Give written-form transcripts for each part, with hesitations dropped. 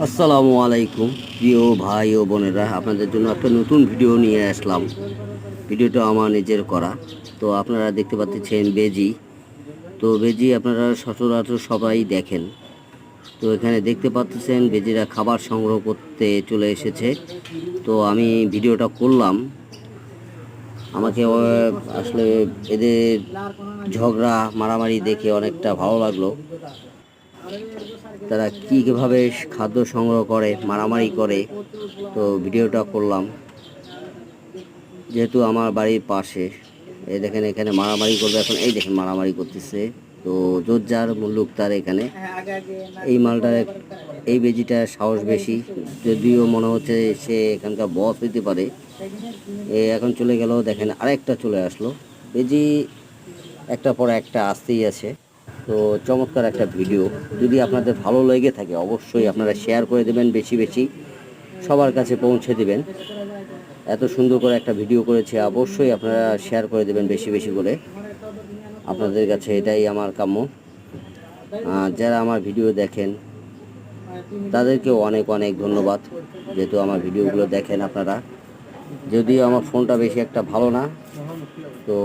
আসসালামু আলাইকুম প্রিয় ভাই ও বোনেরা, আপনাদের জন্য একটা নতুন ভিডিও নিয়ে আসলাম। ভিডিওটা আমার নিজের করা। তো আপনারা দেখতে পাচ্ছেন বেজি। তো বেজি আপনারা সচরাচর সবাই দেখেন। তো এখানে দেখতে পাচ্ছেন বেজিরা খাবার সংগ্রহ করতে চলে এসেছে। তো আমি ভিডিওটা করলাম। আমাকে আসলে এদের ঝগড়া মারামারি দেখে অনেকটা ভালো লাগলো। তারা কীভাবে খাদ্য সংগ্রহ করে, মারামারি করে। তো ভিডিওটা করলাম যেহেতু আমার বাড়ির পাশে। এই দেখেন এখানে মারামারি করবে এখন, এই দেখেন মারামারি করতেছে। তো জোর যার মুল্লুক তার এখানে। এই মালটার এই বেজিটার সাহস বেশি, যদিও মনে হচ্ছে সে এখানকার বস হইতে পারে। এখন চলে গেল, দেখেন আরেকটা চলে আসলো। বেজি একটা পর একটা আসতেই আছে। তো চমৎকার একটা ভিডিও। যদি আপনাদের ভালো লেগে থাকে অবশ্যই আপনারা শেয়ার করে দেবেন, বেশি বেশি সবার কাছে পৌঁছে দেবেন। এত সুন্দর করে একটা ভিডিও করেছে, অবশ্যই আপনারা শেয়ার করে দেবেন বেশি বেশি করে। আপনাদের কাছে এটাই আমার কাম্য। যারা আমার ভিডিও দেখেন তাদেরকেও অনেক অনেক ধন্যবাদ, যেহেতু আমার ভিডিওগুলো দেখেন আপনারা। যদিও আমার ফোনটা বেশি একটা ভালো না, তো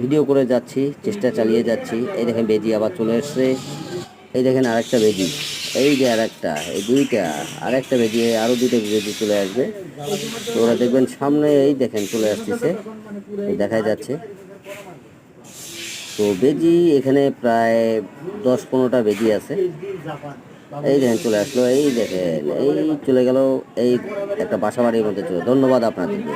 ভিডিও করে যাচ্ছি, চেষ্টা চালিয়ে যাচ্ছি। এই দেখেন বেজি আবার চলে এসছে। এই দেখেন আরেকটা বেজি, এই যে আরেকটা, এই দুইটা, আরেকটা বেজি, আরও দুইটা বেজি চলে আসবে। তো ওরা দেখবেন সামনে, এই দেখেন চলে আসতেছে, দেখা যাচ্ছে। তো বেজি এখানে প্রায় 10-15টা বেজি আছে। এই দেখেন চলে আসলো, এই দেখেন এই চলে গেল। এই একটা বাসা বাড়ির মধ্যে চলে। ধন্যবাদ আপনাদেরকে।